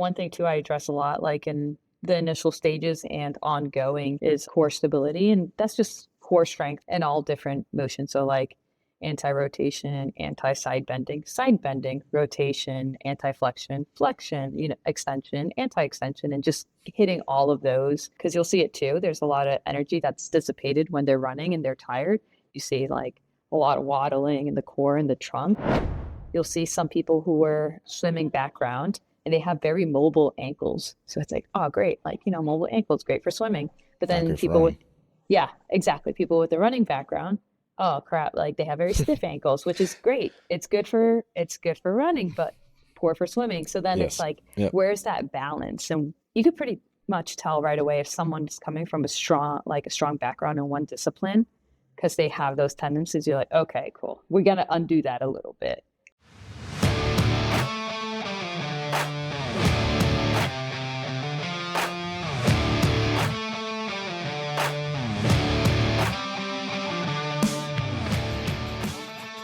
one thing too I address a lot, like in the initial stages and ongoing, is core stability. And that's just core strength in all different motions. So like anti-rotation, anti-side bending, rotation, anti-flexion, flexion, extension, anti-extension, and just hitting all of those, because you'll see it too. There's a lot of energy that's dissipated when they're running and they're tired. You see like a lot of waddling in the core and the trunk. You'll see some people who are swimming background and they have very mobile ankles. So it's like, oh, great. Like, mobile ankles, great for swimming. But then people with, yeah, exactly. People with a running background, oh crap, like they have very stiff ankles, which is great. It's good for running, but poor for swimming. So then it's like, where's that balance? And you could pretty much tell right away if someone's coming from a strong background in one discipline, because they have those tendencies. You're like, okay, cool. We're going to undo that a little bit.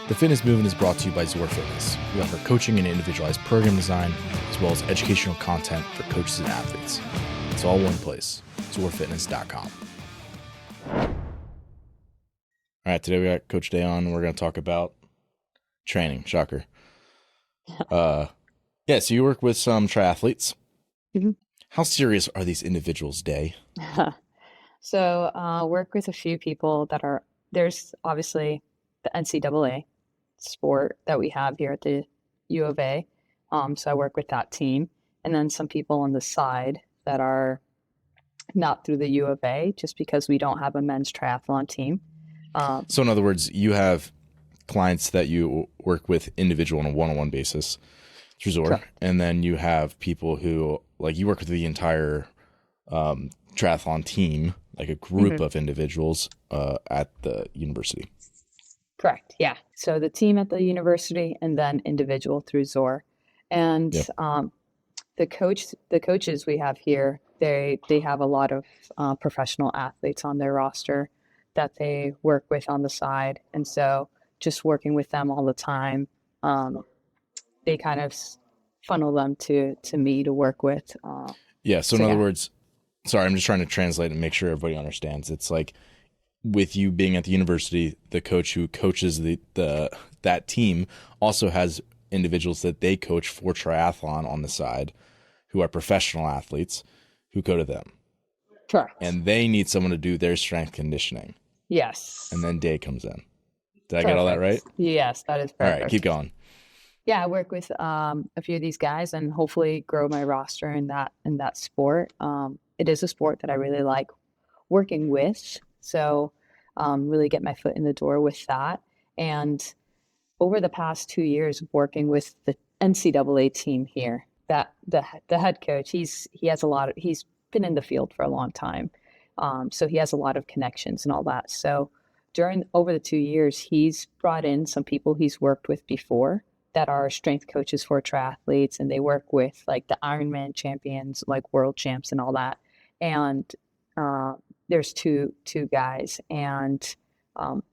The Fitness Movement is brought to you by Zor Fitness. We offer coaching and individualized program design, as well as educational content for coaches and athletes. It's all one place, zorfitness.com. All right, today we got Coach Day on, and we're going to talk about training. Shocker. So you work with some triathletes. Mm-hmm. How serious are these individuals, Day? So work with a few people there's obviously the NCAA sport that we have here at the U of A. So I work with that team, and then some people on the side that are not through the U of A, just because we don't have a men's triathlon team. So in other words, you have clients that you work with individual on a one-on-one basis through Zor, Correct. And then you have people who, like, you work with the entire triathlon team, like a group of individuals at the university. Correct. Yeah. So the team at the university, and then individual through Zor. And the coaches we have here, they have a lot of professional athletes on their roster that they work with on the side. And so just working with them all the time, they kind of funnel them to me to work with. So in other words, sorry, I'm just trying to translate and make sure everybody understands. It's like, with you being at the university, the coach who coaches that team also has individuals that they coach for triathlon on the side, who are professional athletes who go to them. Correct. And they need someone to do their strength conditioning. Yes. And then Day comes in. Did I get all that right? Yes, that is perfect. All right, keep going. Yeah, I work with a few of these guys and hopefully grow my roster in that sport. It is a sport that I really like working with. So really get my foot in the door with that. And over the past 2 years of working with the NCAA team here, that the head coach, he's been in the field for a long time. So he has a lot of connections and all that. So over the 2 years, he's brought in some people he's worked with before that are strength coaches for triathletes, and they work with like the Ironman champions, like world champs and all that. And there's two guys, and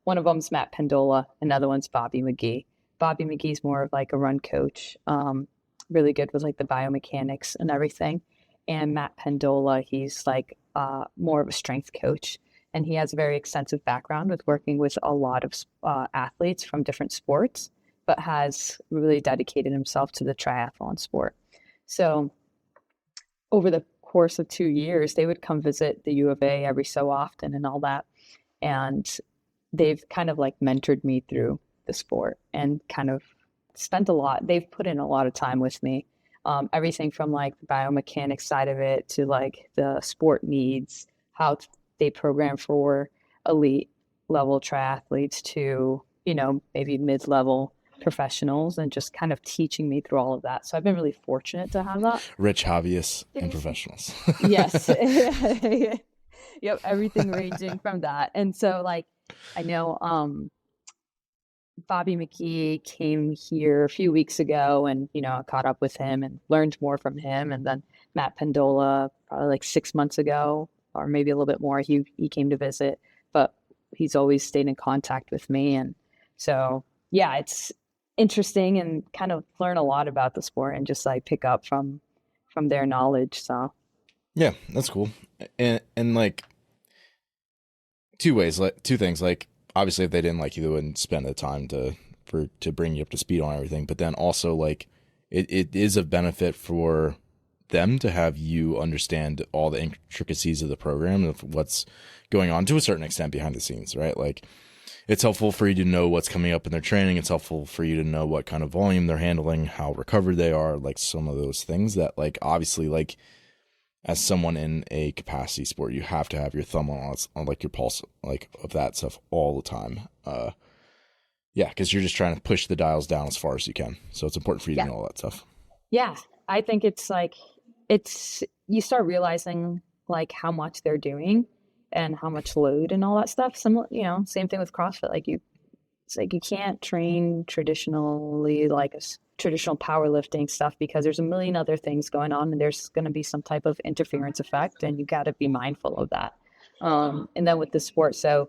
one of them's Matt Pendola, another one's Bobby McGee. Bobby McGee's more of like a run coach, really good with like the biomechanics and everything. And Matt Pendola, he's like more of a strength coach, and he has a very extensive background with working with a lot of athletes from different sports, but has really dedicated himself to the triathlon sport. So over the course of 2 years, they would come visit the U of A every so often and all that. And they've kind of like mentored me through the sport and kind of they've put in a lot of time with me. Everything from like the biomechanics side of it to like the sport needs, how they program for elite level triathletes to, maybe mid-level professionals, and just kind of teaching me through all of that. So I've been really fortunate to have that. Rich hobbyists and professionals. Yes. Yep. Everything ranging from that. And so like, I know Bobby McGee came here a few weeks ago, and, I caught up with him and learned more from him. And then Matt Pendola, probably like 6 months ago, or maybe a little bit more, he came to visit, but he's always stayed in contact with me. And so, yeah, it's interesting and kind of learn a lot about the sport and just like pick up from from their knowledge. So Yeah, that's cool. And like two things. Like obviously if they didn't like you, they wouldn't spend the time to bring you up to speed on everything. But then also like it is a benefit for them to have you understand all the intricacies of the program, of what's going on to a certain extent behind the scenes, right? Like it's helpful for you to know what's coming up in their training. It's helpful for you to know what kind of volume they're handling, how recovered they are, like some of those things that like obviously like as someone in a capacity sport, you have to have your thumb on like your pulse, like of that stuff all the time. Yeah, because you're just trying to push the dials down as far as you can. So it's important for you to know all that stuff. Yeah, I think it's like you start realizing like how much they're doing and how much load and all that stuff. Similar, same thing with CrossFit. It's like you can't train traditionally like traditional powerlifting stuff because there's a million other things going on and there's going to be some type of interference effect and you got to be mindful of that. And then with the sport, so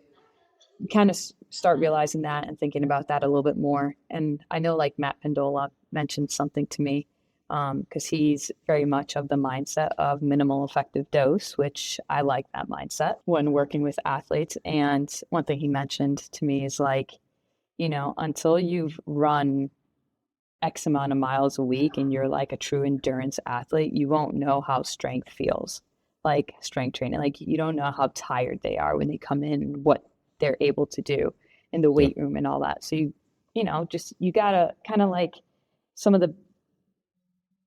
you kind of start realizing that and thinking about that a little bit more. And I know like Matt Pendola mentioned something to me because he's very much of the mindset of minimal effective dose, which I like that mindset when working with athletes. And one thing he mentioned to me is like, until you've run X amount of miles a week and you're like a true endurance athlete, you won't know how strength feels, like strength training. Like you don't know how tired they are when they come in and what they're able to do in the weight room and all that. So you gotta kind of like some of the,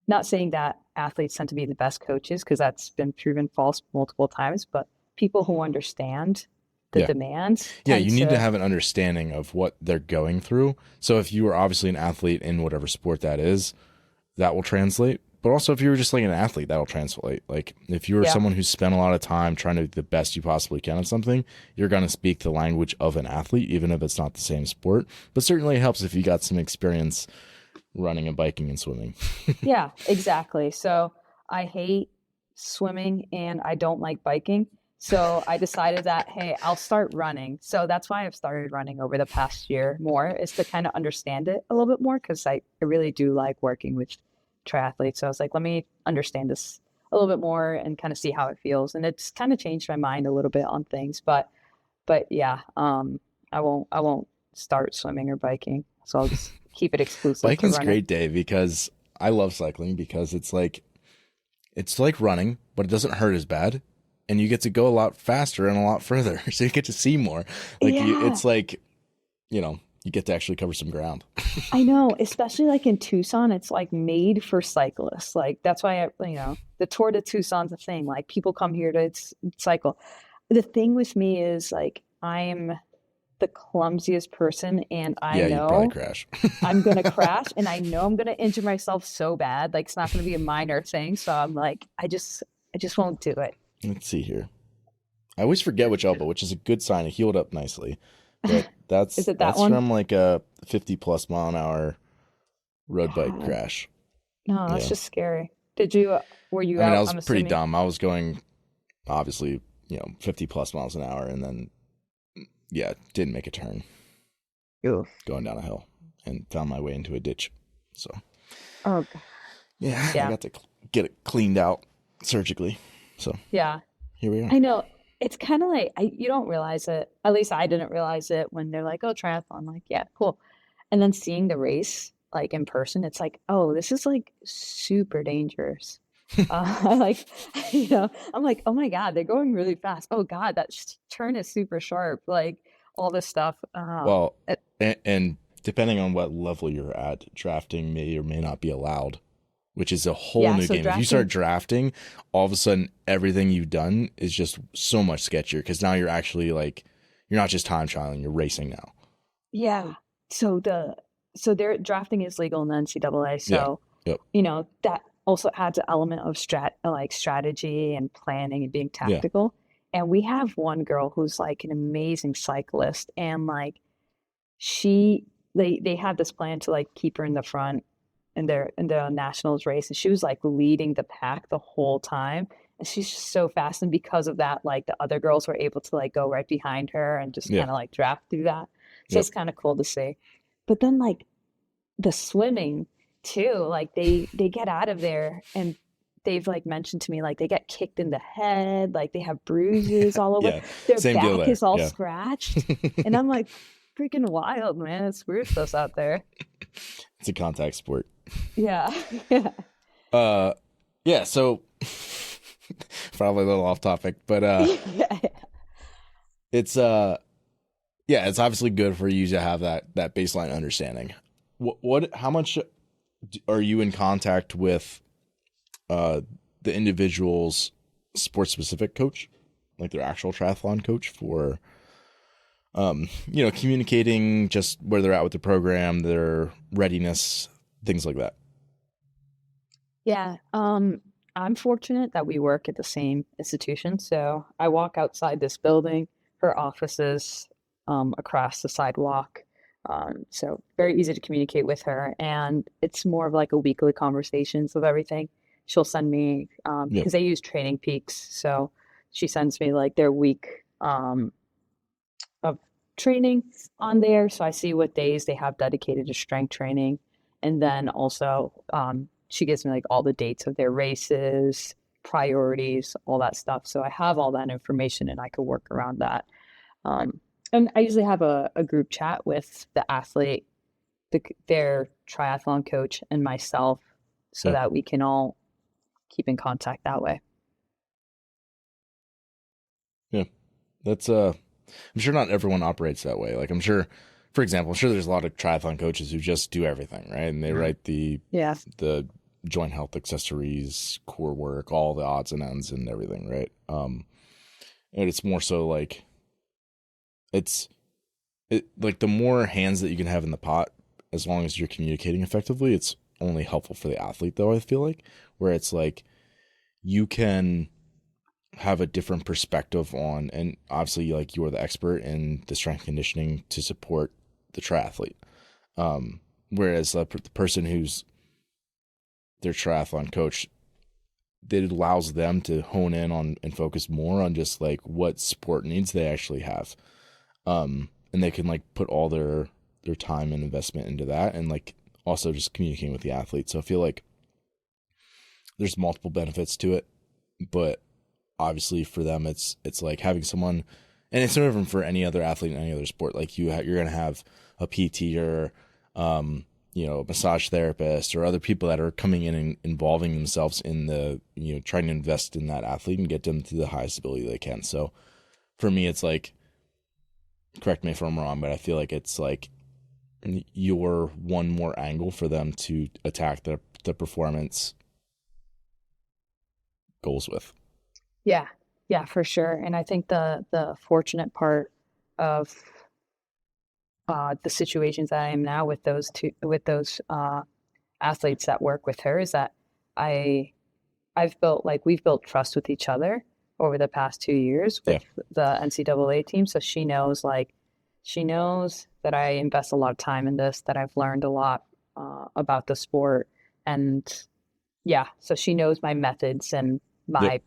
not saying that athletes tend to be the best coaches because that's been proven false multiple times, but people who understand the demands. Yeah, you need to have an understanding of what they're going through. So if you are obviously an athlete in whatever sport that is, that will translate. But also if you were just like an athlete, that'll translate. Like if you're someone who's spent a lot of time trying to do the best you possibly can at something, you're going to speak the language of an athlete, even if it's not the same sport. But certainly it helps if you got some experience running and biking and swimming. Yeah, exactly. So I hate swimming and I don't like biking. So I decided that, hey, I'll start running. So that's why I've started running over the past year more, is to kind of understand it a little bit more because I really do like working with triathletes. So I was like, let me understand this a little bit more and kind of see how it feels. And it's kind of changed my mind a little bit on things. But yeah, I won't start swimming or biking. So I'll just keep it exclusive. Biking's great, Dave, because I love cycling because it's like running, but it doesn't hurt as bad. And you get to go a lot faster and a lot further. So you get to see more. It's like, you get to actually cover some ground. I know, especially like in Tucson, it's like made for cyclists. Like that's why the Tour de Tucson's a thing. Like people come here to cycle. The thing with me is like I'm the clumsiest person and I know you'd probably crash. I'm going to crash and I know I'm going to injure myself so bad. Like it's not going to be a minor thing. So I'm like, I just won't do it. Let's see here. I always forget which elbow, which is a good sign. It healed up nicely. But that's Is it that's one? from like a 50 plus mile an hour road bike crash. No, that's just scary. Were you I mean, out? I was pretty dumb. I was going obviously, 50 plus miles an hour and then didn't make a turn. Ooh. Going down a hill and found my way into a ditch. So oh God. Yeah, I got to get it cleaned out surgically. So yeah, here we are. I know. It's kind of like you don't realize it. At least I didn't realize it when they're like, "Oh, triathlon." Like, yeah, cool. And then seeing the race like in person, it's like, "Oh, this is like super dangerous." I'm like, "Oh my God, they're going really fast. Oh God, that turn is super sharp." Like all this stuff. Well, and depending on what level you're at, drafting may or may not be allowed. Which is a whole new game. If you start drafting, all of a sudden everything you've done is just so much sketchier because now you're actually like you're not just time trialing, you're racing now. Yeah. So their drafting is legal in the NCAA. So that also adds an element of strategy and planning and being tactical. Yeah. And we have one girl who's like an amazing cyclist, and like they had this plan to like keep her in the front in the nationals race, and she was like leading the pack the whole time, and she's just so fast. And because of that, like the other girls were able to like go right behind her and just kind of like draft through that. So it's kind of cool to see. But then like the swimming too, like they get out of there and they've like mentioned to me like they get kicked in the head, like they have bruises all over, Yeah, their same deal back there. is all Yeah. scratched. And I'm like, freaking wild, man. It's ruthless out there. It's a contact sport. Yeah. Yeah. Uh, yeah. So probably a little off topic, but Yeah. it's yeah, it's obviously good for you to have that baseline understanding. How much are you in contact with the individual's sports specific coach, like their actual triathlon coach, for communicating just where they're at with the program, their readiness, things like that? Yeah. I'm fortunate that we work at the same institution. So I walk outside this building, her office is across the sidewalk. So very easy to communicate with her. And it's more of like a weekly conversations of everything. She'll send me, Yep. because they use Training Peaks. So she sends me like their week of training on there. So I see what days they have dedicated to strength training. And then also, she gives me like all the dates of their races, priorities, all that stuff. So I have all that information and I could work around that. Um, and I usually have a group chat with the athlete, their triathlon coach, and myself so Yeah. that we can all keep in contact that way. Yeah. That's I'm sure not everyone operates that way. Like I'm sure, for example, I'm sure there's a lot of triathlon coaches who just do everything, right? And they write Yeah. the joint health accessories, core work, all the odds and ends and everything, right? And it's more so like like the more hands that you can have in the pot, as long as you're communicating effectively, it's only helpful for the athlete, though, I feel like, where it's like you can have a different perspective on, and obviously like you're the expert in the strength conditioning to support the triathlete. Whereas the person who's their triathlon coach, that allows them to hone in on and focus more on just like what sport needs they actually have. And they can like put all their time and investment into that, and like also just communicating with the athlete. So I feel like there's multiple benefits to it, but obviously for them it's like having someone, and it's no different for any other athlete in any other sport. Like you're going to have a PT or a massage therapist or other people that are coming in and involving themselves in the trying to invest in that athlete and get them to the highest ability they can. So for me it's like, correct me if I'm wrong, but I feel like it's like you're one more angle for them to attack the performance goals with. Yeah, yeah, for sure. And I think the fortunate part of the situations that I am now with those athletes that work with her is that I we've built trust with each other over the past 2 years with the NCAA team. So she knows that I invest a lot of time in this, that I've learned a lot about the sport, and yeah, so she knows my methods and my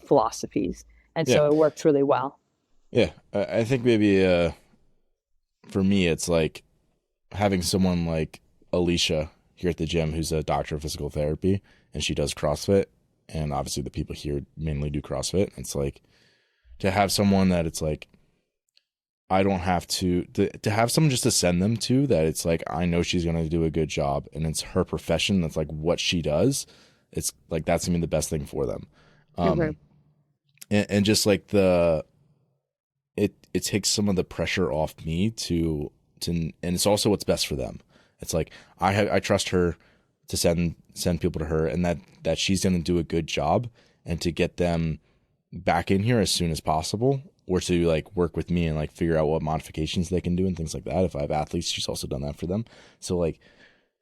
philosophies, and so it works really well. Yeah, I think maybe for me it's like having someone like Alicia here at the gym who's a doctor of physical therapy, and she does CrossFit, and obviously the people here mainly do CrossFit. It's like to have someone that it's like I don't have to have someone just to send them to, that it's like I know she's going to do a good job and it's her profession, that's like what she does. It's like that's going to be the best thing for them. And just like it takes some of the pressure off me to and it's also what's best for them. It's like I trust her to send people to her, and that she's going to do a good job, and to get them back in here as soon as possible, or to like work with me and like figure out what modifications they can do and things like that. If I have athletes, she's also done that for them. So like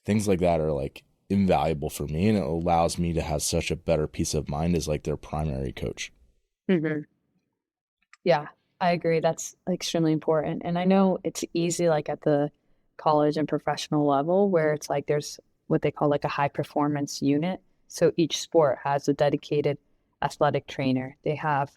things like that are like invaluable for me, and it allows me to have such a better peace of mind as like their primary coach. Mm-hmm. Yeah, I agree. That's extremely important. And I know it's easy like at the college and professional level where it's like there's what they call like a high performance unit. So each sport has a dedicated athletic trainer. They have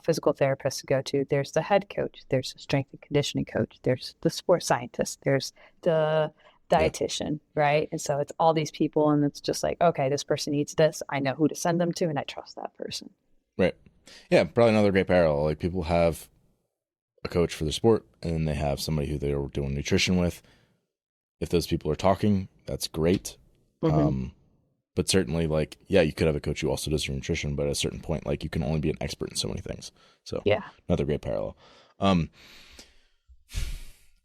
physical therapists to go to. There's the head coach. There's the strength and conditioning coach. There's the sports scientist. There's the Yeah. dietitian, right? And so it's all these people, and it's just like, okay, this person needs this. I know who to send them to, and I trust that person. Right. Yeah. Probably another great parallel. Like people have a coach for their sport, and then they have somebody who they're doing nutrition with. If those people are talking, that's great. Mm-hmm. But certainly, like, yeah, you could have a coach who also does your nutrition, but at a certain point, like, you can only be an expert in so many things. So, Yeah. another great parallel. Um,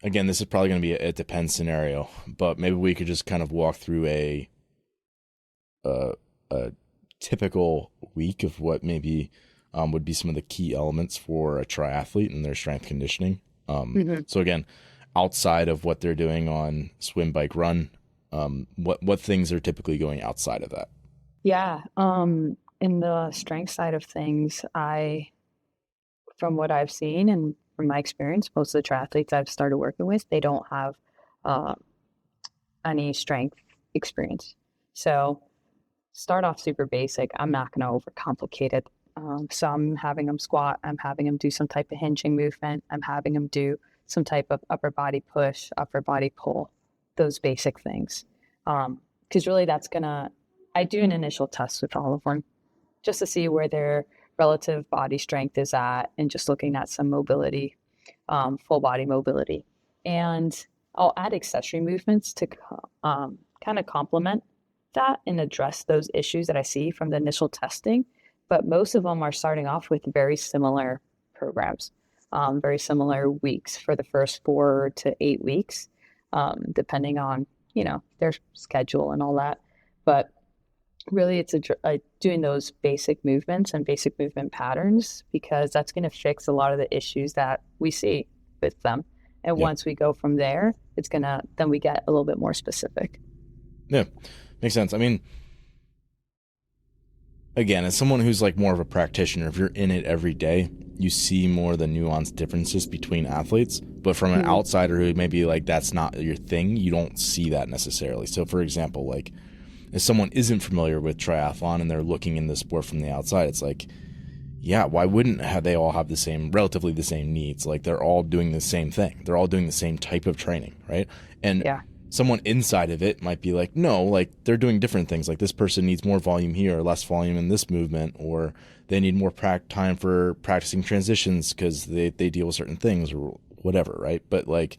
Again, this is probably going to be a depends scenario, but maybe we could just kind of walk through a, a typical week of what maybe would be some of the key elements for a triathlete and their strength conditioning. Mm-hmm. So again, outside of what they're doing on swim, bike, run, what things are typically going outside of that? Yeah. In the strength side of things, from what I've seen and from my experience, most of the triathletes I've started working with, they don't have uh, any strength experience. So start off super basic. I'm not going to overcomplicate it. So I'm having them squat. I'm having them do some type of hinging movement. I'm having them do some type of upper body push, upper body pull, those basic things. Because really I do an initial test with all of them just to see where their relative body strength is at and just looking at some mobility, full body mobility. And I'll add accessory movements to kind of complement that and address those issues that I see from the initial testing. But most of them are starting off with very similar programs, very similar weeks for the first 4 to 8 weeks, depending on, their schedule and all that. But really it's doing those basic movements and basic movement patterns, because that's going to fix a lot of the issues that we see with them. And Yeah. once we go from there, then we get a little bit more specific. Yeah. Makes sense. I mean, again, as someone who's like more of a practitioner, if you're in it every day, you see more the nuanced differences between athletes. But from an outsider who maybe like that's not your thing, you don't see that necessarily. So for example, like if someone isn't familiar with triathlon and they're looking in the sport from the outside, it's like, yeah, why wouldn't they all have relatively the same needs? Like they're all doing the same thing. They're all doing the same type of training, right? And Yeah. someone inside of it might be like, no, like they're doing different things. Like this person needs more volume here or less volume in this movement, or they need more time for practicing transitions because they deal with certain things or whatever, right? But like,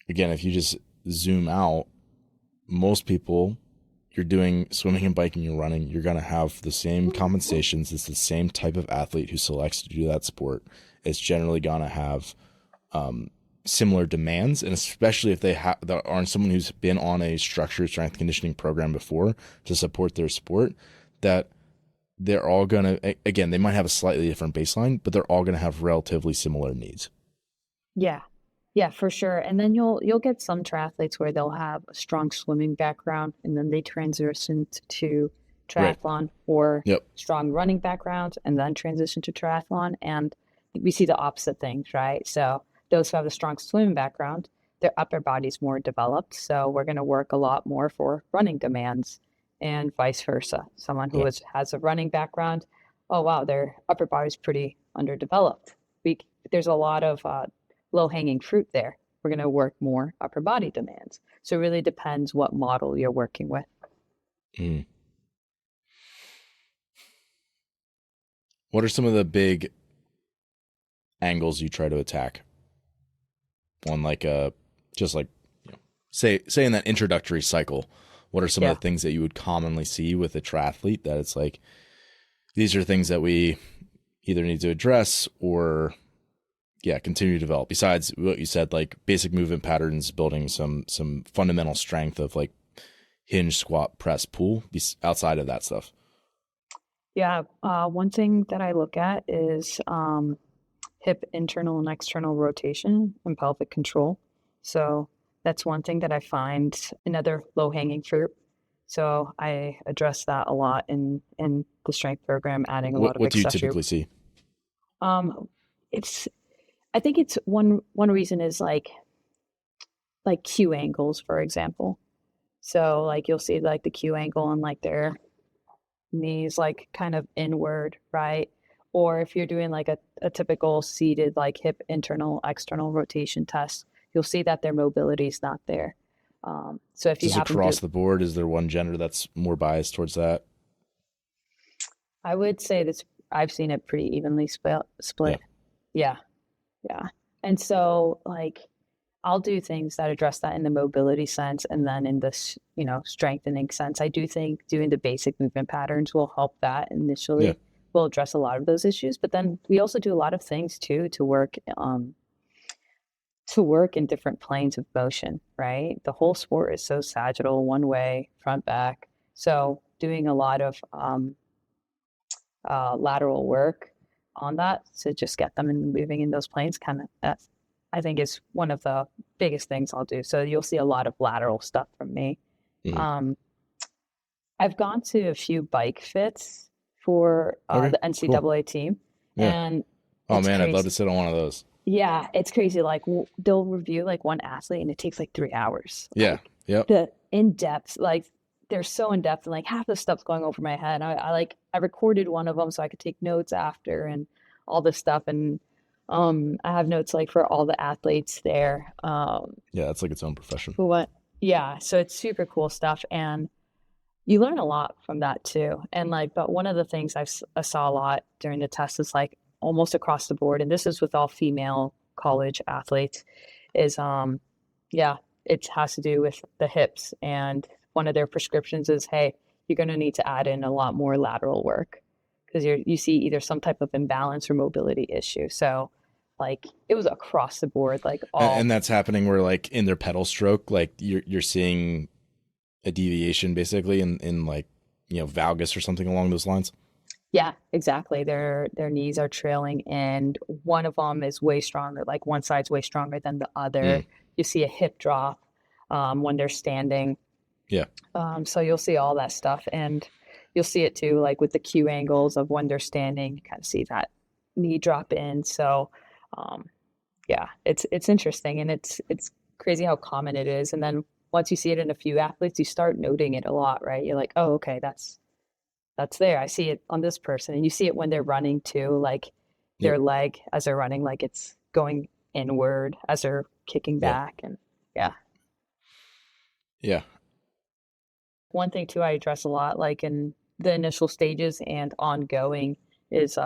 again, if you just zoom out, most people, you're doing swimming and biking, you're running, you're going to have the same compensations. It's the same type of athlete who selects to do that sport. It's generally going to have similar demands, and especially if they aren't someone who's been on a structured strength conditioning program before to support their sport, that they're all going to, again, they might have a slightly different baseline, but they're all going to have relatively similar needs. Yeah. Yeah, for sure. And then you'll get some triathletes where they'll have a strong swimming background and then they transition to Right. triathlon, or Yep. strong running background and then transition to triathlon. And we see the opposite things, right? So those who have a strong swimming background, their upper body's more developed. So we're going to work a lot more for running demands, and vice versa. Someone who Yeah. has a running background, oh wow, their upper body's pretty underdeveloped. There's a lot of low-hanging fruit there. We're going to work more upper body demands. So it really depends what model you're working with. Mm. What are some of the big angles you try to attack on like just like, say in that introductory cycle? What are some of the things that you would commonly see with a triathlete that it's like, these are things that we either need to address or continue to develop, besides what you said, like basic movement patterns, building some fundamental strength of like hinge, squat, press, pull, outside of that stuff? Yeah. One thing that I look at is hip internal and external rotation and pelvic control. So that's one thing that I find another low-hanging fruit. So I address that a lot in the strength program, adding a lot of What do you accessory. typically see? I think it's one reason is like Q angles, for example. So like you'll see like the Q angle on like their knees like kind of inward, right? Or if you're doing like a typical seated like hip internal external rotation test, you'll see that their mobility is not there. So if you Just happen across to, the board, is there one gender that's more biased towards that? I would say that's, I've seen it pretty evenly Yeah. split. Yeah. Yeah. And so like I'll do things that address that in the mobility sense and then in this, strengthening sense. I do think doing the basic movement patterns will help that Yeah. initially. Will address a lot of those issues, but then we also do a lot of things too to work in different planes of motion, right? The whole sport is so sagittal, one way, front, back. So doing a lot of lateral work on that to just get them in moving in those planes kind of that's I think is one of the biggest things I'll do. So you'll see a lot of lateral stuff from me. Hmm. Um, I've gone to a few bike fits for Okay. the Cool. NCAA team, Yeah. and Oh it's man, I'd love crazy. to sit on one of those. Yeah, it's crazy. Like they'll review like one athlete, and it takes like 3 hours. Yeah. Like Yep. the in depth, like they're so in depth, and like half the stuff's going over my head. I recorded one of them so I could take notes after and all this stuff, and I have notes like for all the athletes there. Yeah, it's like its own profession. Who what? Yeah, so it's super cool stuff, and you learn a lot from that too. And like, but one of the things I saw a lot during the test is like almost across the board, and this is with all female college athletes, is yeah, it has to do with the hips. And one of their prescriptions is, hey, you're going to need to add in a lot more lateral work because you see either some type of imbalance or mobility issue. So like it was across the board, like And all that's happening where like in their pedal stroke, like you're seeing a deviation basically in like, valgus or something along those lines. Yeah, exactly. Their knees are trailing, and one of them is way stronger. Like one side's way stronger than the Mm. other. You see a hip drop when they're standing. Yeah. So you'll see all that stuff, and you'll see it too, like with the Q angles of when they're standing. You kind of see that knee drop in. So, um, yeah, it's interesting, and it's crazy how common it is. And then once you see it in a few athletes, you start noting it a lot, right? You're like, oh, okay, that's there. I see it on this person. And you see it when they're running too, like Yep. their leg as they're running, like it's going inward as they're kicking Yeah. back. And yeah. Yeah. One thing too I address a lot, like in the initial stages and ongoing, is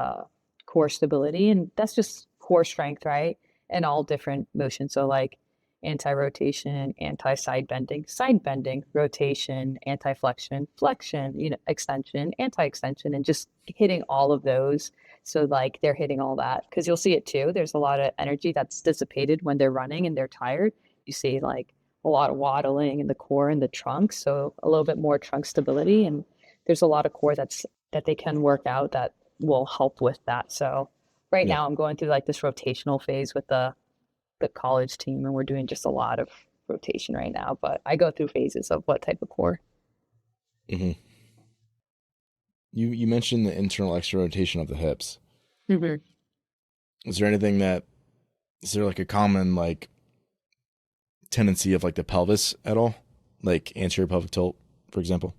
core stability. And that's just core strength, right? And all different motions. So like anti-rotation, side bending, rotation, anti-flexion, flexion, extension, anti-extension, and just hitting all of those. So like they're hitting all that because you'll see it too. There's a lot of energy that's dissipated when they're running and they're tired. You see like a lot of waddling in the core and the trunk, so a little bit more trunk stability. And there's a lot of core that they can work out that will help with that. So right Yeah. now I'm going through like this rotational phase with the college team, and we're doing just a lot of rotation right now. But I go through phases of what type of core. Hmm. You mentioned the internal external rotation of the hips. Mm-hmm. Is there anything is there like a common like tendency of like the pelvis at all? Like anterior pelvic tilt, for example?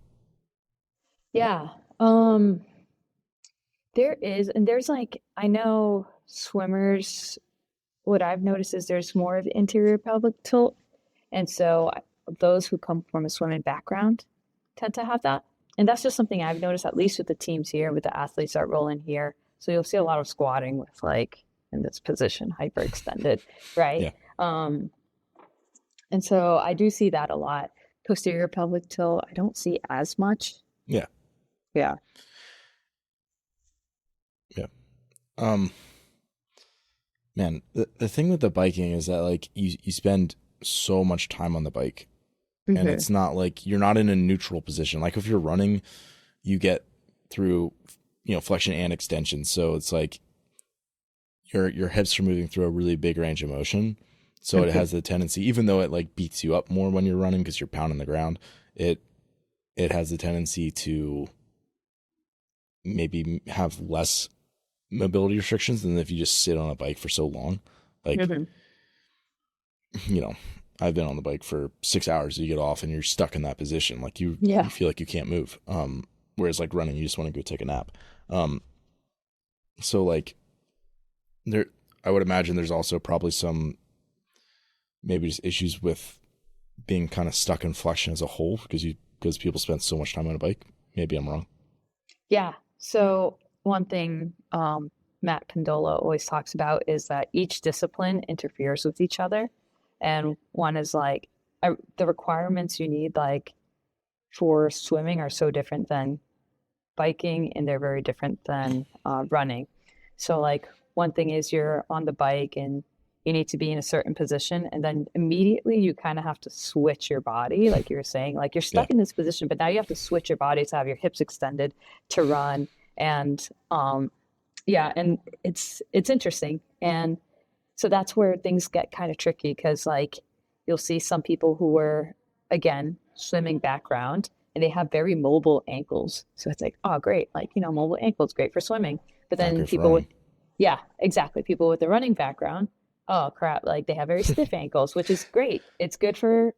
Yeah. There is, and there's like, I know swimmers, what I've noticed is there's more of interior pelvic tilt. And so those who come from a swimming background tend to have that. And that's just something I've noticed, at least with the teams here, with the athletes that roll in here. So you'll see a lot of squatting with like in this position, hyperextended, right? Yeah. And so I do see that a lot. Posterior pelvic tilt, I don't see as much. Yeah. Yeah. Yeah. Man, the thing with the biking is that like you spend so much time on the bike, and Mm-hmm. it's not like you're not in a neutral position. Like if you're running, you get through, flexion and extension. So it's like your hips are moving through a really big range of motion. So it has the tendency, even though it like beats you up more when you're running because you're pounding the ground, it has the tendency to maybe have less mobility restrictions than if you just sit on a bike for so long. Like, Mm-hmm. I've been on the bike for 6 hours. You get off and you're stuck in that position. Like you Yeah. feel like you can't move. Whereas like running, you just want to go take a nap. So like I would imagine there's also probably some maybe just issues with being kind of stuck in flexion as a whole because people spend so much time on a bike? Maybe I'm wrong. Yeah. So one thing Matt Condola always talks about is that each discipline interferes with each other. And one is like the requirements you need, like for swimming, are so different than biking, and they're very different than running. So, like, one thing is you're on the bike and you need to be in a certain position, and then immediately you kind of have to switch your body, like you were saying, like you're Yeah. stuck in this position, but now you have to switch your body to have your hips extended to run. And yeah, and it's interesting. And so that's where things get kind of tricky because, like, you'll see some people who were, again, swimming background and they have very mobile ankles. So it's like, oh, great. Like, mobile ankles, great for swimming. But Not then great for people with, running. yeah, exactly. People with the running background, oh, crap. Like they have very stiff ankles, which is great. It's good for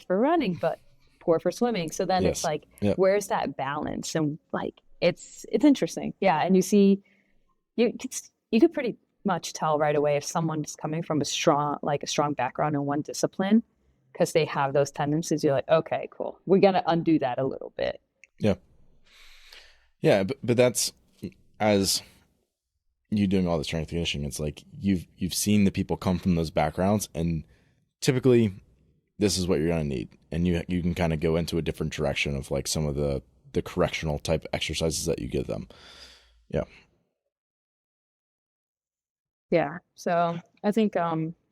running, but poor for swimming. So then it's Yes. like, Yep. where's that balance? And like, it's interesting. Yeah. And you see, you could pretty much tell right away if someone's coming from a strong background in one discipline because they have those tendencies. You're like, okay, cool. We're gonna undo that a little bit. Yeah. Yeah. But that's as you doing all the strength conditioning. It's like you've seen the people come from those backgrounds, and typically this is what you're gonna need, and you can kind of go into a different direction of like some of the correctional type exercises that you give them. Yeah. Yeah. So I think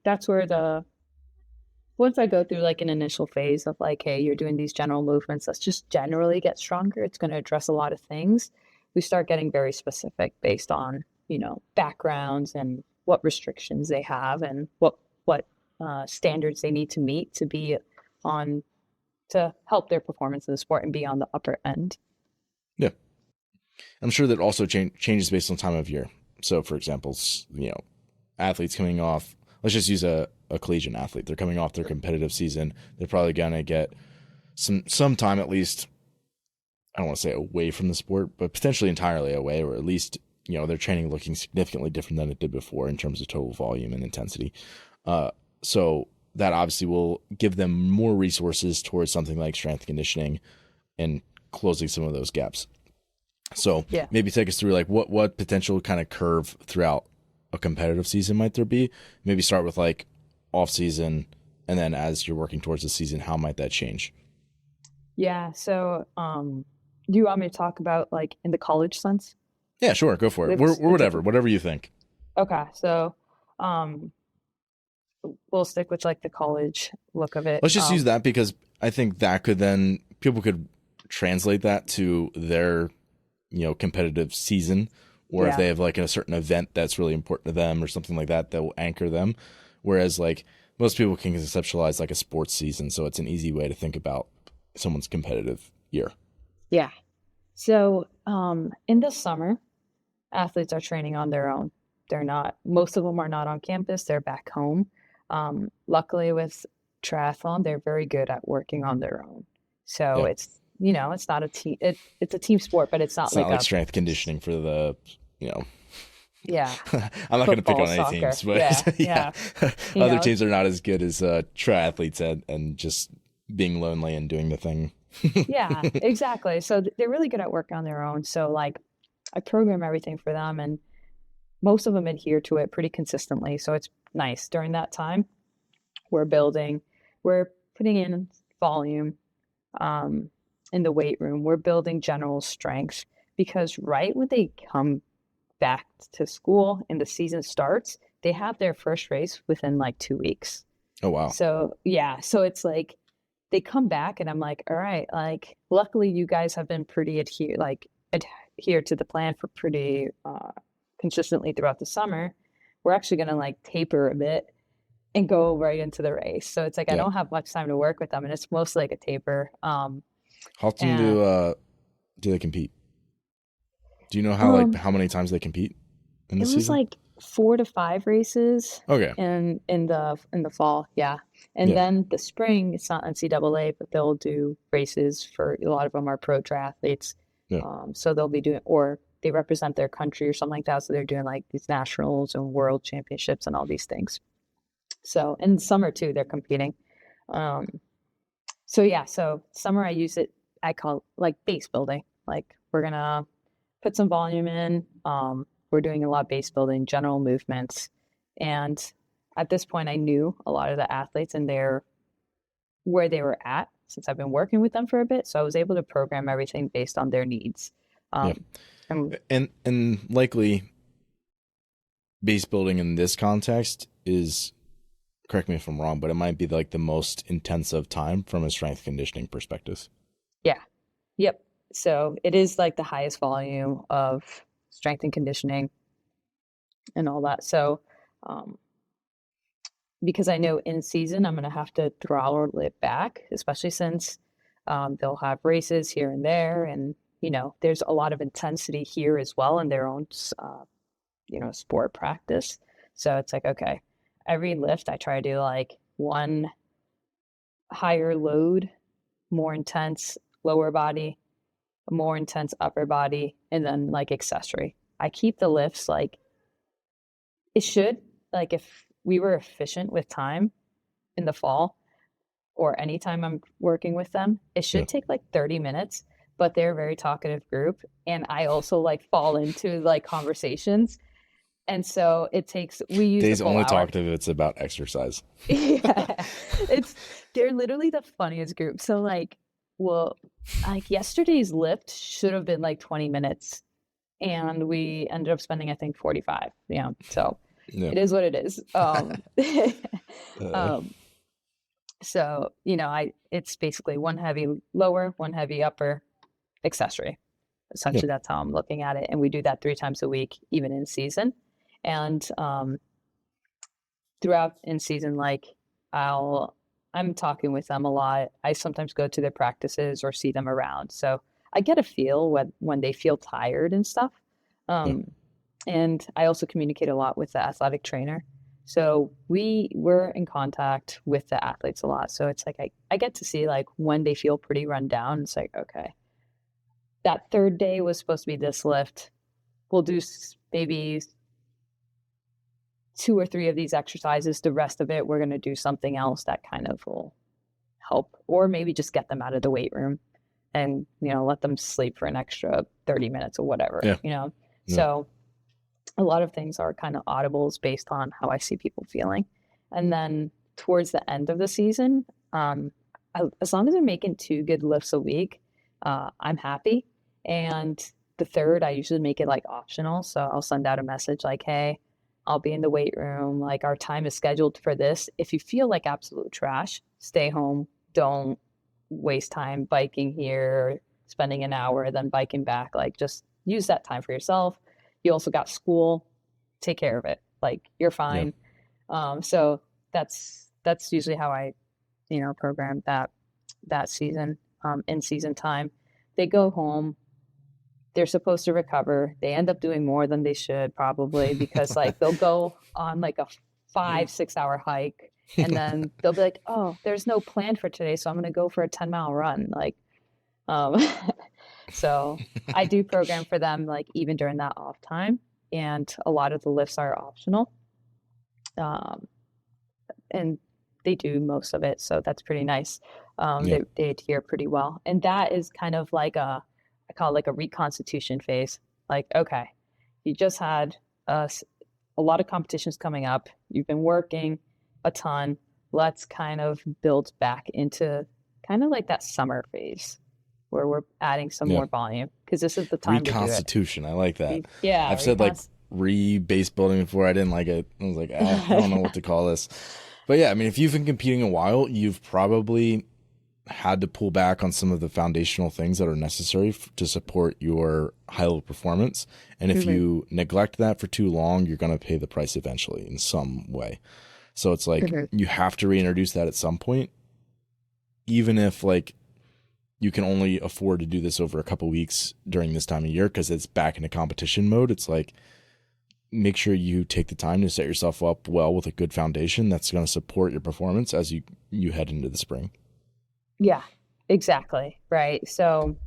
that's where once I go through like an initial phase of like, hey, you're doing these general movements, let's just generally get stronger. It's going to address a lot of things. We start getting very specific based on, backgrounds and what restrictions they have and what standards they need to meet to be on to help their performance in the sport and be on the upper end. Yeah. I'm sure that also changes based on time of year. So, for example, athletes coming off, let's just use a collegiate athlete. They're coming off their competitive season. They're probably going to get some time at least, I don't want to say away from the sport, but potentially entirely away, or at least, their training looking significantly different than it did before in terms of total volume and intensity. So that obviously will give them more resources towards something like strength conditioning and closing some of those gaps. So Yeah. maybe take us through like what potential kind of curve throughout a competitive season might there be? Maybe start with like off season, and then as you're working towards the season, how might that change? Yeah. So, do you want me to talk about like in the college sense? Yeah, sure, go for it. Or It's whatever you think. okay. So, um, we'll stick with like the college look of it. Let's just use that because I think that could then people could translate that to their competitive season, or if Yeah. they have like a certain event that's really important to them or something like that that will anchor them. Whereas like most people can conceptualize like a sports season, so it's an easy way to think about someone's competitive year. Yeah. So, in the summer, athletes are training on their own. Most of them are not on campus, they're back home. Luckily, with triathlon, they're very good at working on their own. So Yeah. it's not a team, it's a team sport, but it's not It's not like like strength conditioning for the, yeah, I'm not going to pick football, on any soccer. teams, but Yeah, yeah, yeah. You other know, teams are not as good as triathletes and just being lonely and doing the thing. yeah, exactly. So they're really good at working on their own. So like I program everything for them and most of them adhere to it pretty consistently. So it's nice. During that time, we're putting in volume um, in the weight room. We're building general strength because right when they come back to school and the season starts, they have their first race within like 2 weeks. Oh wow. So yeah, so it's like they come back and I'm like, all right, like luckily you guys have been pretty adhere to the plan for pretty consistently throughout the summer. We're actually gonna like taper a bit and go right into the race. So it's like I Yeah. don't have much time to work with them and it's mostly like a taper. How often And do they compete? Do you know um how many times they compete in the it was season? like 4 to 5 races Okay. in the fall, yeah. And Yeah. then the spring, it's not NCAA, but they'll do races for a lot of them are pro triathletes. Yeah. So they'll be doing or they represent their country or something like that. So they're doing like these nationals and world championships and all these things. So in summer too, they're competing. Um, So yeah, so summer I use it, I call like base building. Like we're gonna put some volume in. We're doing a lot of base building, general movements. And at this point I knew a lot of the athletes and their where they were at since I've been working with them for a bit. So I was able to program everything based on their needs. Yeah. And likely base building in this context is, correct me if I'm wrong, but it might be like the most intensive time from a strength conditioning perspective. Yeah. Yep. So it is like the highest volume of strength and conditioning and all that. So, because I know in season I'm going to have to throttle it back, especially since they'll have races here and there. And, there's a lot of intensity here as well in their own, sport practice. So it's like, okay, every lift I try to do like one higher load, more intense lower body, more intense upper body, and then like accessory. I keep the lifts like it should, like if we were efficient with time in the fall or anytime I'm working with them, it should take like 30 minutes, but they're a very talkative group. And I also like fall into like conversations. And so we use Days only hour. talk if it's about exercise. Yeah, they're literally the funniest group. So like yesterday's lift should have been like 20 minutes and we ended up spending, I think 45. Yeah. So it is what it is. So, it's basically one heavy lower, one heavy upper accessory. Essentially, that's how I'm looking at it. And we do that 3 times a week, even in season. And throughout in season, like I'm talking with them a lot. I sometimes go to their practices or see them around. So I get a feel when they feel tired and stuff. And I also communicate a lot with the athletic trainer. So we're in contact with the athletes a lot. So it's like I get to see like when they feel pretty run down. It's like, okay, that third day was supposed to be this lift. We'll do maybe 2 or 3 of these exercises. The rest of it, we're going to do something else that kind of will help, or maybe just get them out of the weight room and, let them sleep for an extra 30 minutes or whatever, So a lot of things are kind of audibles based on how I see people feeling. And then towards the end of the season, as long as they're making 2 good lifts a week, I'm happy. And the third, I usually make it like optional. So I'll send out a message like, hey, I'll be in the weight room. Like our time is scheduled for this. If you feel like absolute trash, stay home. Don't waste time biking here, spending an hour, then biking back. Like just use that time for yourself. You also got school, take care of it. Like you're fine. So that's usually how I, program that season, in season time. They go home. They're supposed to recover. They end up doing more than they should probably because like they'll go on like a 5-6 hour hike and then they'll be like, oh, there's no plan for today. So I'm going to go for a 10-mile run. Like, so I do program for them, like even during that off time. And a lot of the lifts are optional. And they do most of it. So that's pretty nice. They adhere pretty well. And that is kind of like I call it like a reconstitution phase. Like, okay, you just had a lot of competitions coming up. You've been working a ton. Let's kind of build back into kind of like that summer phase where we're adding some more volume because this is the time reconstitution. To do it. I like that. Yeah. I've said like base building before. I didn't like it. I was like, I don't know what to call this. But yeah, I mean, if you've been competing a while, you've probably had to pull back on some of the foundational things that are necessary to support your high level performance. And if you neglect that for too long, you're going to pay the price eventually in some way. So it's like you have to reintroduce that at some point, even if like you can only afford to do this over a couple weeks during this time of year because it's back into competition mode. It's like, make sure you take the time to set yourself up well with a good foundation that's going to support your performance as you head into the spring. Yeah, exactly. Right. So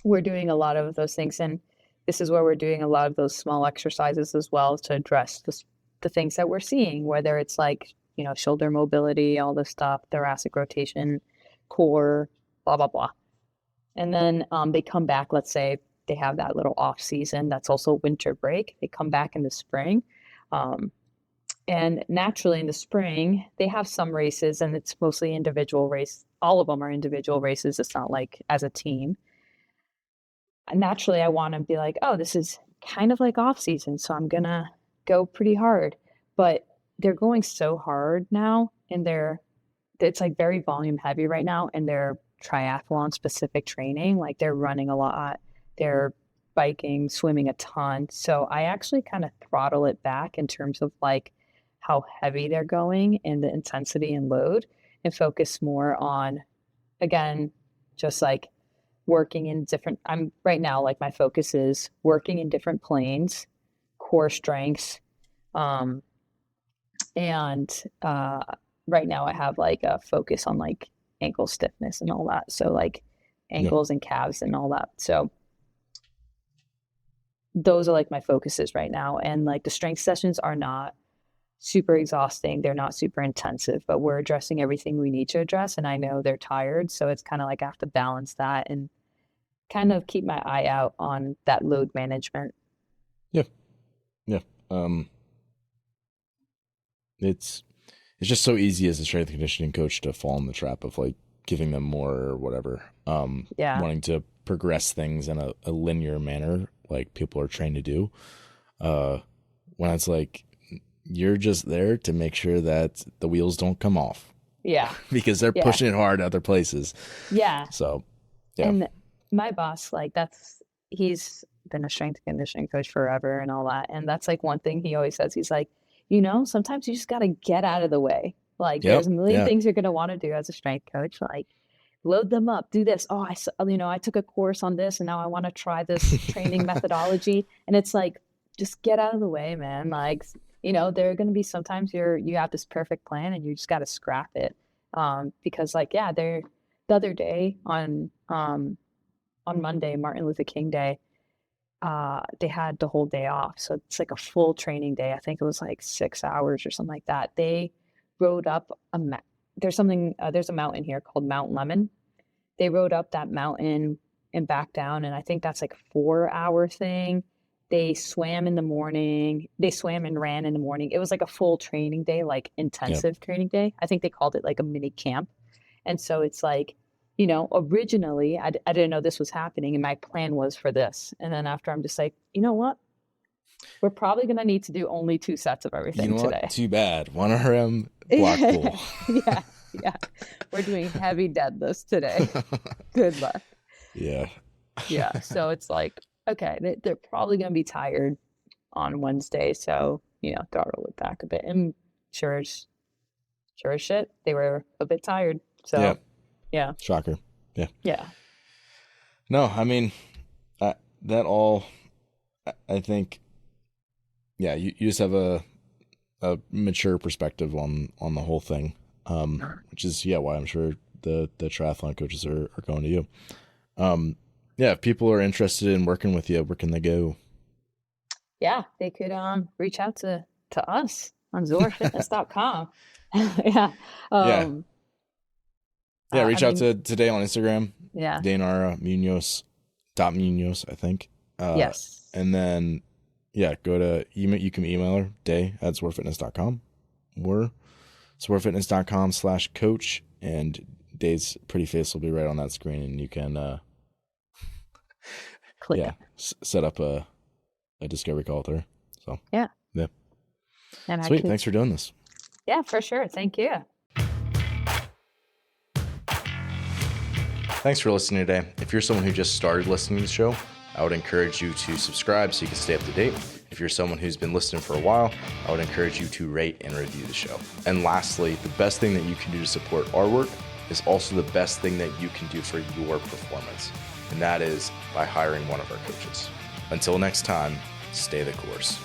we're doing a lot of those things. And this is where we're doing a lot of those small exercises as well to address the things that we're seeing, whether it's like, shoulder mobility, all this stuff, thoracic rotation, core, blah, blah, blah. And then they come back, let's say they have that little off season. That's also winter break. They come back in the spring. And naturally in the spring, they have some races and it's mostly individual race. All of them are individual races. It's not like as a team. Naturally, I want to be like, oh, this is kind of like off season. So I'm going to go pretty hard. But they're going so hard now and it's like very volume heavy right now. And they're triathlon specific training. Like they're running a lot. They're biking, swimming a ton. So I actually kind of throttle it back in terms of like how heavy they're going and the intensity and load and focus more on, again, just like working in different, I'm right now, like my focus is working in different planes, core strengths. And right now I have like a focus on like ankle stiffness and all that. So like ankles and calves and all that. So those are like my focuses right now. And like the strength sessions are not super exhausting. They're not super intensive, but we're addressing everything we need to address. And I know they're tired. So it's kind of like I have to balance that and kind of keep my eye out on that load management. Yeah. Yeah. It's just so easy as a strength and conditioning coach to fall in the trap of like giving them more or whatever. Wanting to progress things in a linear manner like people are trained to do. When it's like, you're just there to make sure that the wheels don't come off. Yeah. Because they're pushing it hard other places. Yeah. So, yeah. And my boss, like he's been a strength and conditioning coach forever and all that. And that's like one thing he always says. He's like, sometimes you just got to get out of the way. Like there's a million things you're going to want to do as a strength coach. Like load them up, do this. Oh, I took a course on this and now I want to try this training methodology. And it's like, just get out of the way, man. Like, there are going to be sometimes you have this perfect plan and you just got to scrap it. Because like, the other day on Monday, Martin Luther King Day, they had the whole day off. So it's like a full training day. I think it was like 6 hours or something like that. They rode up there's a mountain here called Mount Lemon. They rode up that mountain and back down. And I think that's like a 4-hour thing. They swam in the morning. They swam and ran in the morning. It was like a full training day, like intensive training day. I think they called it like a mini camp. And so it's like, originally I didn't know this was happening and my plan was for this. And then after I'm just like, you know what? We're probably going to need to do only 2 sets of everything today. What? Too bad. 1RM block pull. Yeah. We're doing heavy deadlifts today. Good luck. Yeah. Yeah. So it's like, okay, they're probably going to be tired on Wednesday. So, throttle it back a bit. And sure as shit, they were a bit tired. So, yeah. Shocker. Yeah. Yeah. No, I mean, I think, you just have a mature perspective on the whole thing, which is, why I'm sure the triathlon coaches are going to you. If people are interested in working with you, where can they go? Yeah, they could reach out to us on zorfitness.com. Reach out to today on Instagram. Yeah. Daynara Muñoz, I think. Yes. And then, go to email. You can email her, day@zorfitness.com or zorfitness.com/coach. And Day's pretty face will be right on that screen and you can, click it. Set up a discovery call with her. So, yeah. And sweet. Thanks for doing this. Yeah, for sure. Thank you. Thanks for listening today. If you're someone who just started listening to the show, I would encourage you to subscribe so you can stay up to date. If you're someone who's been listening for a while, I would encourage you to rate and review the show. And lastly, the best thing that you can do to support our work is also the best thing that you can do for your performance. And that is by hiring one of our coaches. Until next time, stay the course.